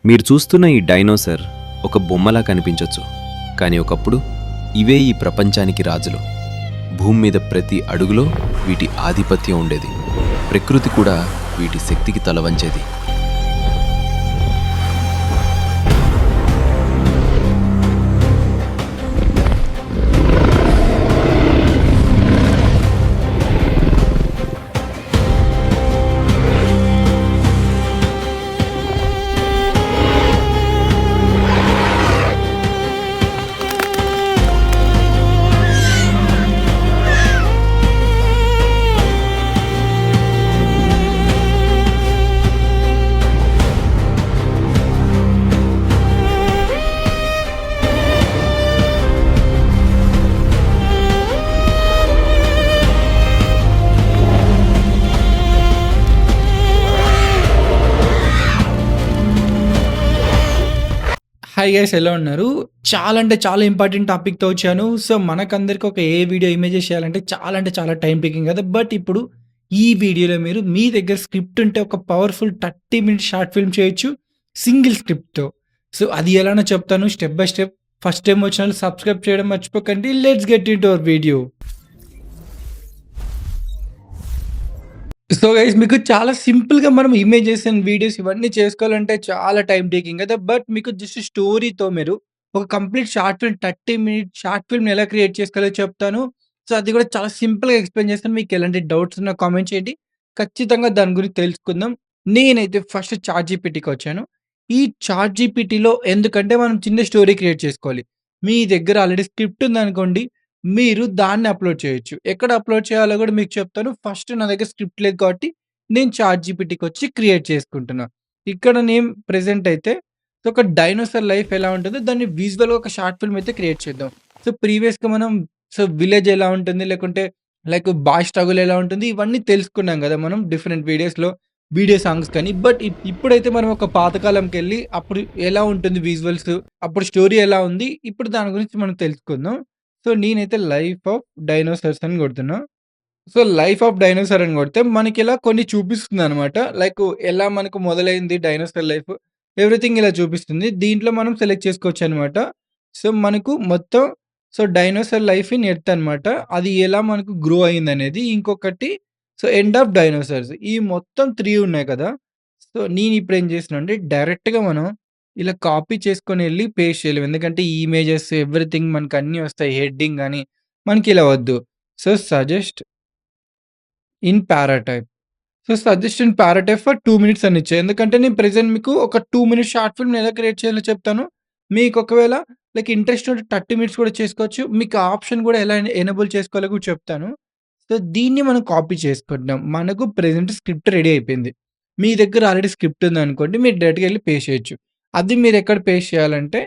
మీరు చూస్తున్న ఈ డైనోసర్ ఒక బొమ్మలా కనిపించొచ్చు, కానీ ఒకప్పుడు ఇవే ఈ ప్రపంచానికి రాజులు. భూమి మీద ప్రతి అడుగులో వీటి ఆధిపత్యం ఉండేది. ప్రకృతి కూడా వీటి శక్తికి తలవంచేది. హాయ్ గైస్, ఎలా ఉన్నారు? చాలా అంటే చాలా ఇంపార్టెంట్ టాపిక్‌తో వచ్చాను. సో, మనకందరికి ఒక వీడియో ఇమేజెస్ చేయాలంటే చాలా అంటే చాలా టైమ్ టేకింగ్ కదా! బట్ ఇప్పుడు ఈ వీడియోలో మీరు మీ దగ్గర స్క్రిప్ట్ ఉంటే ఒక పవర్‌ఫుల్ 30 మినిట్స్ షార్ట్ ఫిల్మ్ చేయొచ్చు సింగిల్ స్క్రిప్ట్‌తో. సో, అది ఎలానో చెప్తాను step by step. First time వచ్చినోళ్ళు సబ్స్క్రైబ్ చేయడం మర్చిపోకండి. Let's get into our video. So guys, మీకు చాలా సింపుల్‌గా మనం ఇమేజెస్ అండ్ వీడియోస్ ఇవన్నీ చేసుకోవాలంటే చాలా టైమ్ టేకింగ్ కదా! బట్ మీకు జస్ట్ స్టోరీతో మీరు ఒక complete short film 30 minutes short ఫిల్మ్‌ని ఎలా క్రియేట్ చేసుకోవాలో చెప్తాను. సో, అది కూడా చాలా సింపుల్‌గా ఎక్స్‌ప్లెయిన్ చేస్తాను. మీకు ఎలాంటి డౌట్స్ ఉన్నా కామెంట్ చేయండి. ఖచ్చితంగా దాని గురించి తెలుసుకుందాం. నేనైతే ఫస్ట్ చాట్‌జీపీటీకొచ్చాను. ఈ చాట్‌జీపీటీలో ఎందుకంటే మనం చిన్న స్టోరీ క్రియేట్ చేసుకోవాలి. మీ దగ్గర ఆల్రెడీ స్క్రిప్ట్ ఉందనుకోండి, మీరు దాన్ని అప్‌లోడ్ చేయొచ్చు. ఎక్కడ అప్‌లోడ్ చేయాలో గూడా మీకు చెప్తాను. ఫస్ట్ నా దగ్గర స్క్రిప్ట్ లేదు కాబట్టి నేను చాట్‌జీపీటీకొచ్చి క్రియేట్ చేసుకుంటున్నా. ఇక్కడ నేను ప్రెజెంట్ అయితే ఒక డైనోసార్ లైఫ్ ఎలా ఉంటదో దాన్ని విజువల్‌గా ఒక షార్ట్ ఫిల్మ్ అయితే క్రియేట్ చేద్దాం. సో, ప్రీవియస్‌గా మనం విలేజ్ ఎలా ఉంటుంది, లేకుంటే లైక్ బాయ్ స్ట్రగుల్ ఎలా ఉంటుంది, ఇవన్నీ తెలుసుకున్నాం గదా! మనం డిఫరెంట్ వీడియోస్‌లో వీడియో సాంగ్స్ కానీ. బట్ ఇప్పుడైతే మనం ఒక పాతకాలంకెళ్ళి అప్పుడు ఎలా ఉంటుంది విజువల్స్, అప్పుడు స్టోరీ ఎలా ఉంది, ఇప్పుడు దాని గురించి మనం తెలుసుకుందాం. సో, నేనైతే 'లైఫ్ ఆఫ్ డైనోసార్స్' అని కొడుతున్నా. సో, 'లైఫ్ ఆఫ్ డైనోసార్' అని కొడితే మనకిలా కొన్ని చూపిస్తుందనమాట. లైక్ ఎలా మనకు మొదలైంది డైనోసార్ లైఫ్, ఎవ్రీథింగ్ ఇలా చూపిస్తుంది. దీంట్లో మనం సెలెక్ట్ చేసుకోవచ్చనమాట. సో, మనకు మొత్తం డైనోసార్ లైఫ్ ఇన్ ఎర్త్ అనమాట. అది ఎలా మనకు గ్రో అయిందనేది. ఇంకొకటి ఎండ్ ఆఫ్ డైనోసార్స్. ఈ మొత్తం 3 ఉన్నాయి కదా! సో, నేనిప్పుడేం చేసినానంటే డైరెక్ట్‌గా మనం ఇలా కాపీ చేసుకొనెళ్ళి పేస్ట్ చేయలేం. ఎందుకంటే ఈ ఇమేజెస్ ఎవ్రీథింగ్ మనకన్నీ వస్తాయి. హెడ్డింగ్ గాని మనకిలా వద్దు. So, suggest in paratype. So, suggest in paratype for 2 minutes అని ఇచ్చా. ఎందుకంటే నేను ప్రెజెంట్ మీకు ఒక 2 మినిట్స్ షార్ట్ ఫిల్మ్‌ని ఎలా క్రియేట్ చేయాలో చెప్తాను. మీకు ఒకవేళ లైక్ ఇంట్రెస్ట్ ఉంటే 30 మినిట్స్ కూడా చేసుకోవచ్చు. మీకు ఆ ఆప్షన్ కూడా ఎలా ఎనేబుల్ చేసుకోవాలో కూడా చెప్తాను. సో, దీన్ని మనం కాపీ చేసుకుంటున్నాం. మనకు ప్రెజెంట్ స్క్రిప్ట్ రెడీ అయిపోయింది. మీ దగ్గర ఆల్రెడీ స్క్రిప్ట్ ఉందనుకోండి, మీరు డైరెక్ట్‌గా ఎళ్లి పేస్ట్ చేయొచ్చు. అది మీరెక్కడ పేస్ట్ చేయాలంటే,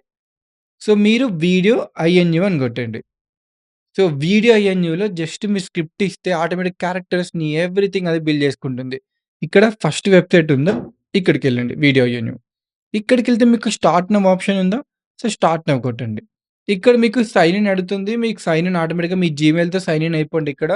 మీరు వీడియో ఐఎన్‌యూ అని కొట్టండి. సో, వీడియో ఐఎన్‌యూలో జస్ట్ మీరు స్క్రిప్ట్ ఇస్తే ఆటోమేటిక్ క్యారెక్టర్స్‌ని ఎవ్రీథింగ్ అది బిల్డ్ చేసుకుంటుంది. ఇక్కడ ఫస్ట్ వెబ్‌సైట్ ఉందా, ఇక్కడికెళ్ళండి వీడియో ఐఎన్‌యూ. ఇక్కడికెళ్తే మీకు స్టార్ట్ నౌ ఆప్షన్ ఉందా? సో, స్టార్ట్ నౌ కొట్టండి. ఇక్కడ మీకు సైన్ ఇన్ అడుగుతుంది. మీకు సైన్ ఇన్ ఆటోమేటిక్‌గా మీ జీమెయిల్‌తో సైన్ ఇన్ అయిపోండి ఇక్కడ.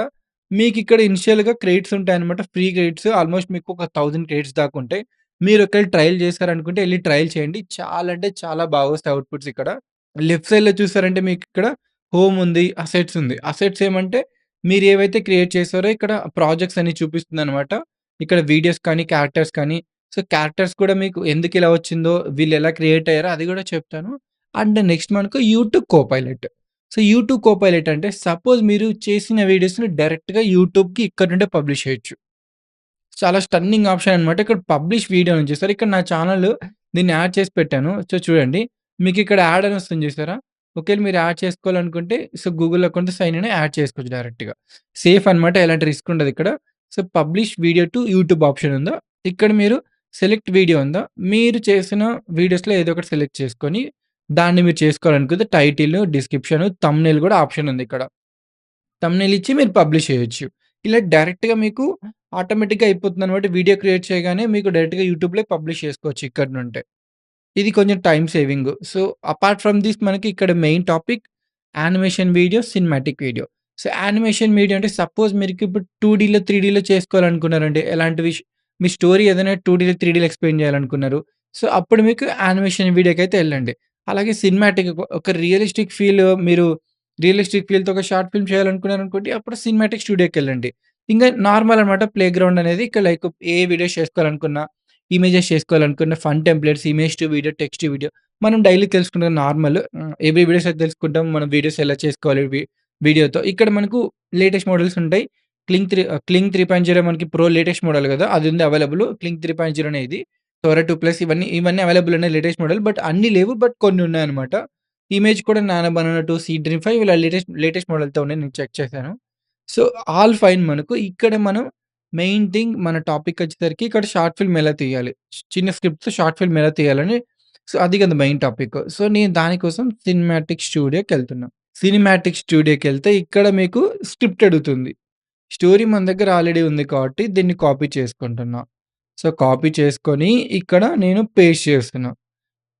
మీకిక్కడ ఇనిషియల్‌గా క్రెడిట్స్ ఉంటాయన్నమాట. ఫ్రీ క్రెడిట్స్ ఆల్‌మోస్ట్ మీకు ఒక 1000 క్రెడిట్స్ దాకా ఉంటాయి. మీరు ఒకవేళ ట్రయల్ చేశారనుకుంటే ఎళ్లి ట్రయల్ చేయండి. చాలా అంటే చాలా బాగొస్తాయి అవుట్‌పుట్స్ ఇక్కడ. లెఫ్ట్ సైడ్‌లో చూసారంటే మీకిక్కడ హోమ్ ఉంది, అసెట్స్ ఉంది. అసెట్స్ ఏమంటే మీరు ఏవైతే క్రియేట్ చేసారో ఇక్కడ ప్రాజెక్ట్స్ అన్ని చూపిస్తుందన్నమాట. ఇక్కడ వీడియోస్ కానీ, క్యారెక్టర్స్ కానీ, సో, క్యారెక్టర్స్ కూడా మీకు ఎందుకిలా వచ్చిందో, వీళ్ళెలా క్రియేట్ అయ్యారో అది గూడా చెప్తాను. అండ్ నెక్స్ట్ మనకు YouTube Copilot. So, YouTube Copilot అంటే సపోజ్ మీరు చేసిన వీడియోస్‌ని డైరెక్ట్‌గా యూట్యూబ్‌కి ఇక్కడ నుండే పబ్లిష్ చేయొచ్చు. చాలా స్టన్నింగ్ ఆప్షన్ అనమాట. ఇక్కడ పబ్లిష్ వీడియో అని చూసారా? ఇక్కడ నా ఛానెల్ దీన్ని యాడ్ చేసి పెట్టాను. సో, చూడండి. మీకిక్కడ యాడ్ అని వస్తుంది చూసారా? ఒకవేళ మీరు యాడ్ చేసుకోవాలనుకుంటే గూగుల్ అకౌంట్‌తో సైన్ ఇన్ యాడ్ చేసుకోవచ్చు డైరెక్ట్‌గా. సేఫ్ అనమాట. ఎలాంటి రిస్క్ ఉండదిక్కడ. So, publish video to YouTube option ఉందా? ఇక్కడ మీరు సెలెక్ట్ వీడియో ఉందా? మీరు చేసిన వీడియోస్‌లో ఏదో ఒకటి సెలెక్ట్ చేసుకొని, దాన్ని మీరు చేసుకోవాలనుకుంటే టైటిల్, డిస్క్రిప్షన్, థంబ్‌నెయిల్ కూడా ఆప్షన్ ఉంది ఇక్కడ. థంబ్‌నెయిల్ ఇచ్చి మీరు పబ్లిష్ చేయొచ్చు. ఇలా డైరెక్ట్‌గా మీకు ఆటోమేటిక్‌గా అయిపోతుందనమాట. వీడియో క్రియేట్ చేయగానే మీకు డైరెక్ట్‌గా యూట్యూబ్‌లో పబ్లిష్ చేసుకోవచ్చు ఇక్కడి నుండే. ఇది కొంచెం time saving. So, apart from this మనకి ఇక్కడ main topic animation video, cinematic video. So, animation video అంటే సపోజ్ మీరికిప్పుడు 2డీలో, 3డీలో చేసుకోవాలనుకున్నారండి. ఎలాంటివి మీ స్టోరీ ఏదైనా 2డీలో, 3డీలో ఎక్స్‌ప్లెయిన్ చేయాలనుకున్నారు. సో, అప్పుడు మీకు యానిమేషన్ వీడియోకైతే ఎళ్ళండి. అలాగే సినిమాటిక్ ఒక రియలిస్టిక్ ఫీల్ మీరు రియలిస్టిక్ ఫీల్‌తో ఒక షార్ట్ ఫిల్మ్ చేయాలనుకున్నారనుకోండి, అప్పుడు సినిమాటిక్ స్టూడియోకెళ్ళండి. ఇంగా నార్మల్ అనమాట ప్లేగ్రౌండ్ అనేది ఇక లైక్ ఏ వీడియోస్ చేసుకోవాలనుకున్నా, ఇమేజెస్ చేసుకోవాలనుకున్న fun templates, image to video, text to video మనం డైలీ తెలుసుకునే నార్మల్ ఎవ్రీ వీడియోస్ అయితే తెలుసుకుంటాం. మనం వీడియోస్ ఎలా చేసుకోవాలి వీడియోతో. ఇక్కడ మనకు లేటెస్ట్ మోడల్స్ ఉంటాయి. క్లింగ్ 3.0 మనకి ప్రో లేటెస్ట్ మోడల్ గదా! అది ఉంది అవైలబుల్. క్లింగ్ 3.0నే ఇది. సోరా 2 ప్లస్ ఇవన్నీ అవైలబుల్ ఉన్నాయి లేటెస్ట్ మోడల్. బట్ అన్నీ లేవు. బట్ కొన్ని ఉన్నాయన్నమాట. ఇమేజ్ కూడా నానో బనానా 2, సీ డ్రీమ్ 5 ఇలా లేటెస్ట్ మోడల్‌తో ఉన్నాయి. నేను చెక్ చేశాను. సో, ఆల్ ఫైన్ మనకు. ఇక్కడ మనం మెయిన్ థింగ్ మన టాపికొచ్చేసరికి ఇక్కడ షార్ట్ ఫిల్మ్ ఎలా తీయాలి? చిన్న స్క్రిప్ట్‌తో షార్ట్ ఫిల్మ్ ఎలా తీయాలని సో, అది కదా మెయిన్ టాపిక్. సో, నేను దానికోసం సినిమాటిక్ స్టూడియోకెళ్తున్నా. సినిమాటిక్ స్టూడియోకెళ్తే ఇక్కడ మీకు స్క్రిప్ట్ అడుగుతుంది. స్టోరీ మన దగ్గర ఆల్రెడీ ఉంది కాబట్టి దీన్ని కాపీ చేసుకుంటున్నా. సో, కాపీ చేసుకొని ఇక్కడ నేను పేస్ట్ చేస్తున్నా.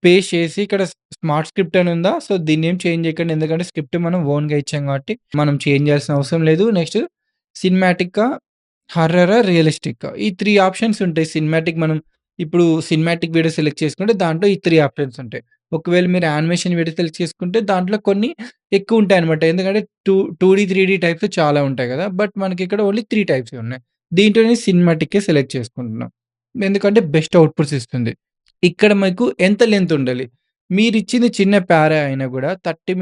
పేస్ట్ చేసి ఇక్కడ స్మార్ట్ స్క్రిప్ట్ అని ఉందా? సో, దీన్నేం చేంజ్ చేయకండి. ఎందుకంటే స్క్రిప్ట్ మనం ఓన్‌గా ఇచ్చాం కాబట్టి మనం చేంజ్ చేయాల్సిన అవసరం లేదు. నెక్స్ట్ సినిమాటికా, హారరా, రియలిస్టికా ఈ 3 ఆప్షన్స్ ఉంటాయి. మనం ఇప్పుడు సినిమాటిక్ వీడియో సెలెక్ట్ చేసుకుంటే దాంట్లో ఈ 3 ఆప్షన్స్ ఉంటాయి. ఒకవేళ మీరు యానిమేషన్ వీడియో సెలెక్ట్ చేసుకుంటే దాంట్లో కొన్ని ఎక్కువుంటాయన్నమాట. ఎందుకంటే 2డీ, 3డీ టైప్స్ చాలా ఉంటాయి గదా! బట్ మనకిక్కడ ఓన్లీ 3 టైప్సే ఉన్నాయి. దీంట్లోనే సినిమాటికే సెలెక్ట్ చేసుకుంటున్నాం. ఎందుకంటే బెస్ట్ అవుట్‌పుట్స్ ఇస్తుంది. ఇక్కడ మీకు ఎంత లెంత్ ఉండాలి? మీరిచ్చింది చిన్న పారా అయినా గూడా 30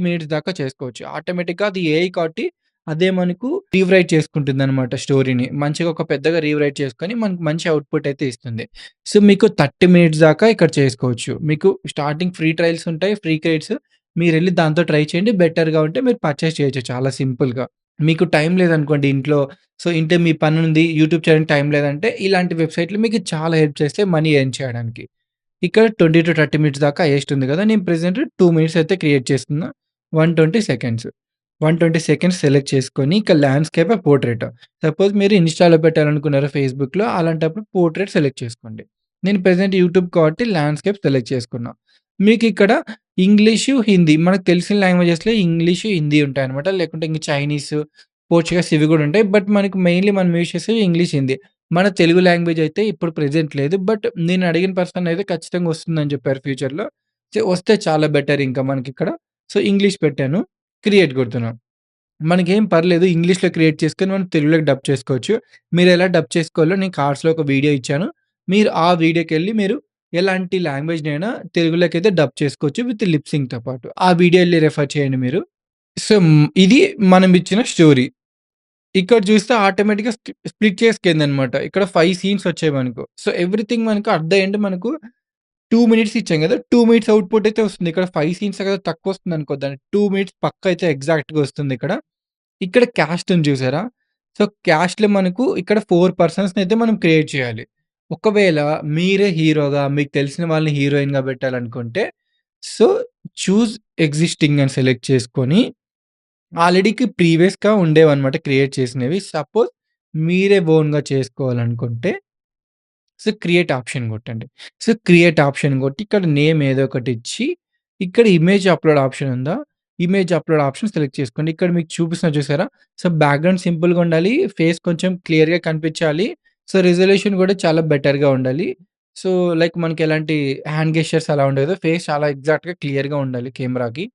మినిట్స్ దాకా చేసుకోవచ్చు. ఆటోమేటిక్‌గా అది ఏఐ కాబట్టి అదే మనకు రీరైట్ చేసుకుంటుందనమాట స్టోరీని. మంచిగా ఒక పెద్దగా రీరైట్ చేసుకొని మనకు మంచి అవుట్‌పుట్ అయితే ఇస్తుంది. సో, మీకు 30 మినిట్స్ దాకా ఇక్కడ చేసుకోవచ్చు. మీకు స్టార్టింగ్ ఫ్రీ ట్రయల్స్ ఉంటాయి. ఫ్రీ క్రెడిట్స్ మీరెళ్లి దాంతో ట్రై చేయండి. బెటర్‌గా ఉంటే మీరు పర్చేస్ చేయొచ్చు చాలా సింపుల్‌గా. మీకు టైం లేదనుకోండి ఇంట్లో, సో, ఇంట్లో మీ పనుంది, యూట్యూబ్ చేయడానికి టైం లేదంటే ఇలాంటి వెబ్‌సైట్‌లు మీకు చాలా హెల్ప్ చేస్తాయి మనీ ఎర్న్ చేయడానికి. ఇక్కడ 20-30 మినిట్స్ దాకా హైయెస్ట్ ఉంది గదా! నేను ప్రెజెంట్ 2 మినిట్స్ అయితే క్రియేట్ చేస్తున్నా. 120 సెకండ్స్. 120 సెకండ్స్ సెలెక్ట్ చేసుకొని ఇక ల్యాండ్‌స్కేపా, పోర్ట్రెయిటా. సపోజ్ మీరు ఇన్‌స్టాలో పెట్టాలనుకున్నారు ఫేస్‌బుక్‌లో అలాంటప్పుడు పోర్ట్రెయిట్ సెలెక్ట్ చేసుకోండి. నేను ప్రెజెంట్ యూట్యూబ్ కాబట్టి ల్యాండ్‌స్కేప్ సెలెక్ట్ చేసుకున్నా. మీకిక్కడ ఇంగ్లీషు, హిందీ మనకు తెలిసిన లాంగ్వేజెస్‌లో ఇంగ్లీషు, హిందీ ఉంటాయన్నమాట. లేకుంటే ఇంక చైనీసు, పోర్చుగీస్ ఇవి గూడా ఉంటాయి. బట్ మనకు మెయిన్‌లీ మనం యూజ్ చేసేవి ఇంగ్లీష్, హిందీ. మన తెలుగు లాంగ్వేజ్ అయితే ఇప్పుడు ప్రెజెంట్ లేదు. బట్ నేను అడిగిన పర్సన్ అయితే ఖచ్చితంగా వస్తుందని చెప్పారు ఫ్యూచర్‌లో. వస్తే చాలా బెటర్ ఇంకా మనకిక్కడ. సో, ఇంగ్లీష్ పెట్టాను. క్రియేట్ కొడుతున్నా. మనకేం పర్లేదు ఇంగ్లీష్‌లో క్రియేట్ చేసుకొని మనం తెలుగులోకి డబ్ చేసుకోవచ్చు. మీరెలా డబ్ చేసుకోవాలో నేను కార్డ్స్‌లో ఒక వీడియో ఇచ్చాను. మీరు ఆ వీడియోకెళ్ళి మీరు ఎలాంటి లాంగ్వేజ్‌నైనా తెలుగులోకైతే డబ్ చేసుకోవచ్చు విత్ లిప్ సింక్‌తో పాటు. ఆ వీడియో ఎళ్లి రిఫర్ చేయండి మీరు. సో, ఇది మనం ఇచ్చిన స్టోరీ. ఇక్కడ చూస్తే ఆటోమేటిక్‌గా స్ప్లిట్ చేసుకుందనమాట. ఇక్కడ 5 సీన్స్ వచ్చాయి మనకు. సో, ఎవ్రీథింగ్ మనకు అట్ ద ఎండ్ మనకు 2 మినిట్స్ ఇచ్చాం గదా! 2 మినిట్స్ అవుట్‌పుట్ అయితే వస్తుంది. ఇక్కడ 5 సీన్స్ కదా తక్కువొస్తుందనుకో దానికి 2 మినిట్స్ పక్కా అయితే ఎగ్జాక్ట్‌గా వస్తుందిక్కడ. ఇక్కడ క్యాస్ట్ ఉంది చూసారా? సో, క్యాస్ట్‌లో మనకు ఇక్కడ 4 పర్సన్స్‌నైతే మనం క్రియేట్ చేయాలి. ఒకవేళ మీరే హీరోగా మీకు తెలిసిన వాళ్ళని హీరోయిన్‌గా పెట్టాలనుకుంటే, సో, చూజ్ ఎగ్జిస్టింగ్ అని సెలెక్ట్ చేసుకొని ఆల్రెడీకి ప్రీవియస్‌గా ఉండేవన్నమాట క్రియేట్ చేసినవి. సపోజ్ మీరే ఓన్‌గా చేసుకోవాలనుకుంటే సో, క్రియేట్ ఆప్షన్ కొట్టండి. సో, క్రియేట్ ఆప్షన్ కొట్టి ఇక్కడ నేమ్ ఏదో ఒకటి ఇచ్చి, ఇక్కడ ఇమేజ్ అప్‌లోడ్ ఆప్షన్ ఉందా? ఇమేజ్ అప్‌లోడ్ ఆప్షన్ సెలెక్ట్ చేసుకోండి. ఇక్కడ మీకు చూపిస్తున్నా చూసారా? సో, బ్యాక్‌గ్రౌండ్ సింపుల్‌గా ఉండాలి. ఫేస్ కొంచెం క్లియర్‌గా కనిపించాలి. సో, రిజల్యూషన్ కూడా చాలా బెటర్‌గా ఉండాలి. సో, లైక్ మనకి ఎలాంటి హ్యాండ్ గెస్చర్స్ అలా ఉండదు. ఫేస్ చాలా ఎగ్జాక్ట్‌గా క్లియర్‌గా ఉండాలి కెమెరాకి.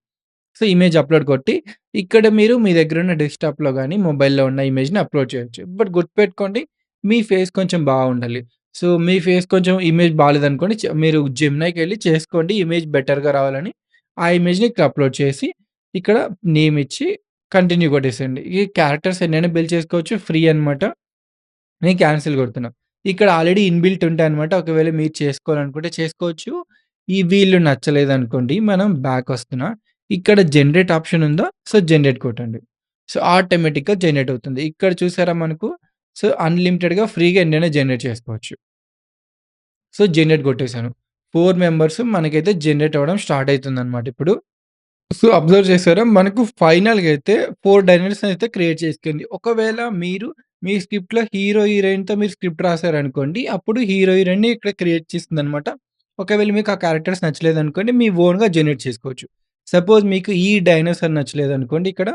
సో, ఇమేజ్ అప్‌లోడ్ కొట్టి, ఇక్కడ మీరు మీ దగ్గరున్న డెస్క్‌టాప్‌లో గాని, మొబైల్‌లో ఉన్న ఇమేజ్‌ని అప్‌లోడ్ చేయొచ్చు. బట్ గుర్తుపెట్టుకోండి మీ ఫేస్ కొంచెం బాగుండాలి. సో, మీ ఫేస్ కొంచెం ఇమేజ్ బాలేదనుకోండి మీరు జెమినైకెళ్ళి చేసుకోండి ఇమేజ్ బెటర్‌గా రావాలని. ఆ ఇమేజ్‌ని ఇక్కడ అప్‌లోడ్ చేసి, ఇక్కడ నేమ్ ఇచ్చి కంటిన్యూ కొట్టేసేయండి. ఈ క్యారెక్టర్స్ ఎన్నైనా బిల్డ్ చేసుకోవచ్చు. ఫ్రీ అనమాట. నేను క్యాన్సిల్ కొడుతున్నా. ఇక్కడ ఆల్రెడీ ఇన్‌బిల్ట్ ఉంటాయన్నమాట. ఒకవేళ మీరు చేసుకోవాలనుకుంటే చేసుకోవచ్చు. ఈ వీళ్ళు నచ్చలేదనుకోండి మనం బ్యాకొస్తున్నా. ఇక్కడ జనరేట్ ఆప్షన్ ఉందా? సో, జనరేట్ కొట్టండి. సో, ఆటోమేటిక్‌గా జనరేట్ అవుతుంది. ఇక్కడ చూసారా మనకు సో, అన్‌లిమిటెడ్‌గా ఫ్రీగా ఎన్నైనా జనరేట్ చేసుకోవచ్చు. సో, జనరేట్ కొట్టేసాను. 4 మెంబర్స్ మనకైతే జనరేట్ అవ్వడం స్టార్ట్ అయితుందన్నమాట ఇప్పుడు. సో, అబ్జర్వ్ చేసారా? మనకు ఫైనల్‌గా అయితే 4 డైనర్స్ అయితే క్రియేట్ చేసుకుంది. ఒకవేళ మీరు మీ స్క్రిప్ట్‌లో హీరో, హీరోయిన్‌తో మీరు స్క్రిప్ట్ రాసారనుకోండి. అప్పుడు హీరో, హీరోయిన్‌ని ఇక్కడ క్రియేట్ చేస్తుందనమాట. ఒకవేళ మీకు ఆ క్యారెక్టర్స్ నచ్చలేదనుకోండి, మీ ఓన్‌గా జనరేట్ చేసుకోవచ్చు. సపోజ్ మీకు ఈ డైనోసార్ నచ్చలేదనుకోండి ఇక్కడ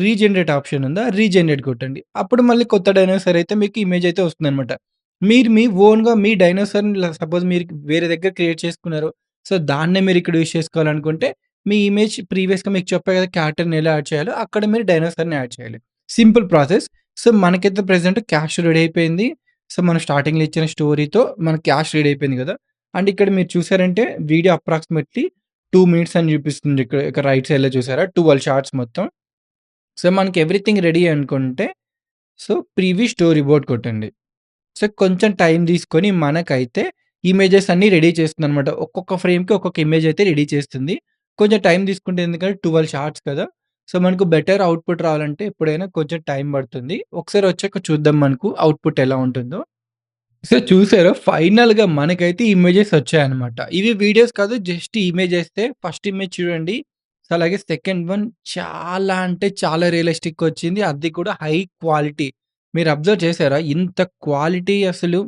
రీజనరేట్ ఆప్షన్ ఉందా? రీజనరేట్ కొట్టండి. అప్పుడు మళ్ళీ కొత్త డైనోసార్ అయితే మీకు ఇమేజ్ అయితే వస్తుందనమాట. మీరు మీ ఓన్‌గా మీ డైనోసార్‌ని సపోజ్ మీరు వేరే దగ్గర క్రియేట్ చేసుకున్నారు. సో, దాన్నే మీరిక్కడ యూజ్ చేసుకోవాలనుకుంటే, మీ ఇమేజ్ ప్రీవియస్‌గా మీకు చెప్పా కదా! క్యారెక్టర్‌ని ఎలా యాడ్ చేయాలో, అక్కడ మీరు డైనోసార్‌ని యాడ్ చేయాలి. Simple process. సో, మనకైతే ప్రెజెంట్ క్యాష్ రెడీ అయిపోయింది. సో, మనం స్టార్టింగ్‌లో ఇచ్చిన స్టోరీతో మన క్యాష్ రెడీ అయిపోయింది గదా! అండ్ ఇక్కడ మీరు చూసారంటే వీడియో అప్రాక్సిమేట్‌లీ 2 మినిట్స్ అని చూపిస్తుంది. ఇక్కడ రైట్ సైడ్‌లో చూసారా? 12 షార్ట్స్ మొత్తం. సో, మనకి ఎవ్రీథింగ్ రెడీ అనుకుంటే, సో, ప్రివ్యూ స్టోరీ బోర్డ్ కొట్టండి. సో, కొంచెం టైం తీసుకొని మనకైతే ఇమేజెస్ అన్నీ రెడీ చేస్తుందనమాట. ఒక్కొక్క ఫ్రేమ్‌కి ఒక్కొక్క ఇమేజ్ అయితే రెడీ చేస్తుంది. కొంచెం టైం తీసుకుంటే ఎందుకంటే 12 షార్ట్స్ కదా! సో, మనకు బెటర్ అవుట్‌పుట్ రావాలంటే ఎప్పుడైనా కొంచెం టైం పడుతుంది. ఒకసారి వచ్చాక చూద్దాం మనకు అవుట్‌పుట్ ఎలా ఉంటుందో. సో, చూసారా ఫైనల్‌గా మనకైతే ఇమేజెస్ వచ్చాయన్నమాట. ఇవి వీడియోస్ కాదు జస్ట్ ఇమేజెసే. ఫస్ట్ ఇమేజ్ చూడండి. సో, అలాగే సెకండ్ వన్ చాలా అంటే చాలా రియలిస్టిక్‌గా వచ్చింది. అది కూడా హై క్వాలిటీ. మీరు అబ్జర్వ్ చేసారా? ఇంత క్వాలిటీ అసలు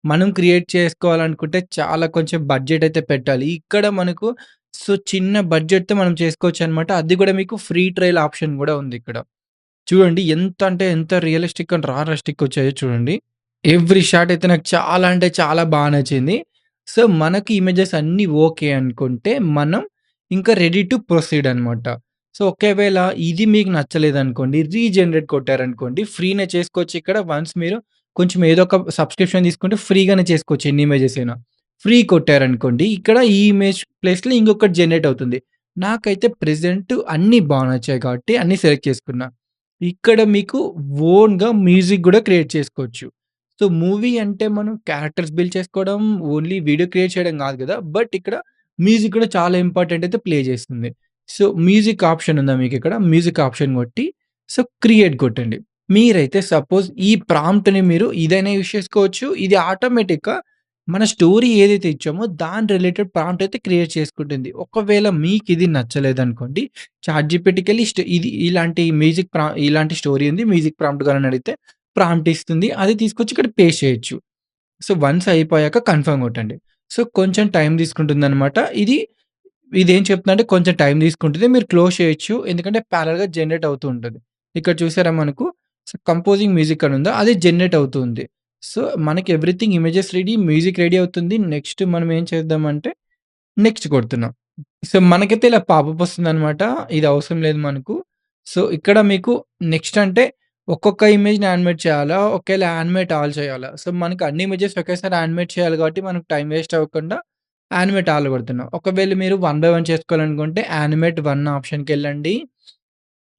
మనం క్రియేట్ చేసుకోవాలనుకుంటే చాలా కొంచెం బడ్జెట్ అయితే పెట్టాలి. ఇక్కడ మనకు సో, చిన్న బడ్జెట్‌తో మనం చేసుకోవచ్చనమాట. అది కూడా మీకు ఫ్రీ ట్రయల్ ఆప్షన్ కూడా ఉంది ఇక్కడ. చూడండి ఎంత అంటే ఎంత రియలిస్టిక్ అండ్ రియలిస్టిక్ వచ్చాయో చూడండి. ఎవ్రి షాట్ అయితే నాకు చాలా అంటే చాలా బా నచ్చింది. సో, మనకి ఇమేజెస్ అన్నీ ఓకే అనుకుంటే, మనం ఇంకా రెడీ టు ప్రొసీడ్ అనమాట. సో, ఒకవేళ ఇది మీకు నచ్చలేదనుకోండి, రీజనరేట్ కొట్టారనుకోండి, ఫ్రీనే చేసుకోవచ్చు ఇక్కడ. వన్స్ మీరు కొంచెం ఏదో ఒక సబ్స్క్రిప్షన్ తీసుకుంటే ఫ్రీగానే చేసుకోవచ్చు ఎన్ని ఇమేజెస్ అయినా. ఫ్రీ కొట్టారనుకోండి, ఇక్కడ ఈ ఇమేజ్ ప్లేస్‌లో ఇంకొకటి జనరేట్ అవుతుంది. నాకైతే ప్రెజెంట్ అన్నీ బా నచ్చాయి కాబట్టి అన్నీ సెలెక్ట్ చేసుకున్నా. ఇక్కడ మీకు ఓన్‌గా మ్యూజిక్ గూడా క్రియేట్ చేసుకోవచ్చు. సో, మూవీ అంటే మనం క్యారెక్టర్స్ బిల్డ్ చేసుకోవడం, ఓన్లీ వీడియో క్రియేట్ చేయడం గాదు గదా! బట్ ఇక్కడ మ్యూజిక్ కూడా చాలా ఇంపార్టెంట్ అయితే ప్లే చేస్తుంది. సో, మ్యూజిక్ ఆప్షన్ ఉందా మీకిక్కడ? మ్యూజిక్ ఆప్షన్ కొట్టి, సో, క్రియేట్ కొట్టండి. మీరైతే సపోజ్ ఈ ప్రాంప్ట్‌ని మీరు ఇదైనా యూజ్ చేసుకోవచ్చు. ఇది ఆటోమేటిక్‌గా మన స్టోరీ ఏదైతే ఇచ్చామో దాని రిలేటెడ్ ప్రాంప్ట్ అయితే క్రియేట్ చేసుకుంటుంది. ఒకవేళ మీకిది నచ్చలేదనుకోండి, చాట్‌జీపీటీకెళ్ళి ఇది ఇలాంటి స్టోరీ ఉంది. మ్యూజిక్ ప్రాంప్ట్ కావాలని అడిగితే ప్రాంప్ట్ ఇస్తుంది. అది తీసుకొచ్చి ఇక్కడ పేస్ట్ చేయొచ్చు. సో, వన్స్ అయిపోయాక కన్ఫర్మ్ కొట్టండి. సో, కొంచెం టైం తీసుకుంటుందనమాట. ఇదేం చెప్తుందంటే కొంచెం టైం తీసుకుంటుంది. మీరు క్లోజ్ చేయొచ్చు. ఎందుకంటే ప్యారలెల్‌గా జనరేట్ అవుతూ ఉంటది. ఇక్కడ చూసారా మనకు కంపోజింగ్ మ్యూజిక్ అని ఉందా? అది జనరేట్ అవుతుంది. సో, మనకి everything images ready, music ready అవుతుంది. నెక్స్ట్ మనం ఏం చేద్దామంటే నెక్స్ట్ కొడుతున్నాం. సో, మనకైతే ఇలా పాపప్ వస్తుందనమాట. ఇది అవసరం లేదు మనకు. సో, ఇక్కడ మీకు నెక్స్ట్ అంటే ఒక్కొక్క ఇమేజ్‌ని యానిమేట్ చేయాలా? ఒకేళ యానిమేట్ ఆల్ చేయాలా? సో, మనకు అన్ని ఇమేజెస్ ఒకేసారి యానిమేట్ చేయాలి కాబట్టి మనకు టైం వేస్ట్ అవ్వకుండా యానిమేట్ ఆల్ కొడుతున్నాం. ఒకవేళ మీరు వన్ బై వన్ చేసుకోవాలనుకుంటే యానిమేట్ వన్ ఆప్షన్‌కెళ్ళండి.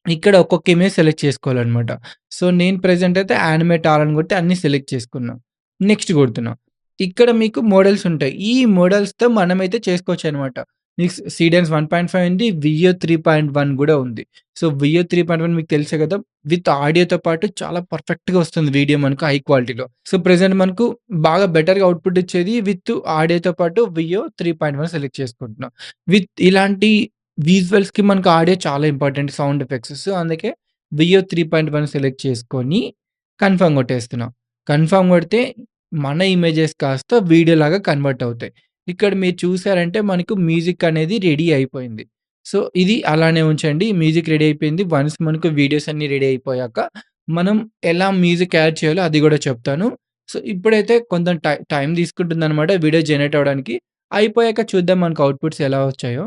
ఇక్కడ ఒక్కొక్క ఇమేజ్ సెలెక్ట్ చేసుకోవాలనమాట. సో, నేను ప్రెజెంట్ అయితే యానిమేట్ ఆల్ అని కొట్టి అన్నీ సెలెక్ట్ చేసుకున్నా. నెక్స్ట్ కొడుతున్నా. ఇక్కడ మీకు మోడల్స్ ఉంటాయి. ఈ మోడల్స్‌తో మనమైతే చేసుకోవచ్చనమాట. మీకు సీడెన్స్ 1.5 ఉంది. వియో 3.1 గూడా ఉంది. సో, వియో 3.1 మీకు తెలుసే కదా! విత్ ఆడియోతో పాటు చాలా పర్ఫెక్ట్‌గా వస్తుంది వీడియో మనకు హై క్వాలిటీలో. సో, ప్రెజెంట్ మనకు బాగా బెటర్‌గా అవుట్‌పుట్ ఇచ్చేది విత్ ఆడియోతో పాటు వియో 3.1 సెలెక్ట్ చేసుకుంటున్నా. విత్ ఇలాంటి విజువల్స్‌కి మనకు ఆడియో చాలా ఇంపార్టెంట్ సౌండ్ ఎఫెక్ట్స్. సో, అందుకే వియో 3.1 సెలెక్ట్ చేసుకొని కన్ఫర్మ్ కొట్టేస్తున్నా. కన్ఫర్మ్ కొడితే మన ఇమేజెస్ కాస్త వీడియోలాగా కన్వర్ట్ అవుతాయి. ఇక్కడ మీరు చూసారంటే మనకు మ్యూజిక్ అనేది రెడీ అయిపోయింది. సో, ఇది అలానే ఉంచండి. మ్యూజిక్ రెడీ అయిపోయింది. వన్స్ మనకు వీడియోస్ అన్నీ రెడీ అయిపోయాక మనం ఎలా మ్యూజిక్ యాడ్ చేయాలో అది గూడా చెప్తాను. సో, ఇప్పుడైతే కొంచెం టైం తీసుకుంటుందనమాట వీడియో జనరేట్ అవ్వడానికి. అయిపోయాక చూద్దాం మనకు అవుట్‌పుట్స్ ఎలా వచ్చాయో.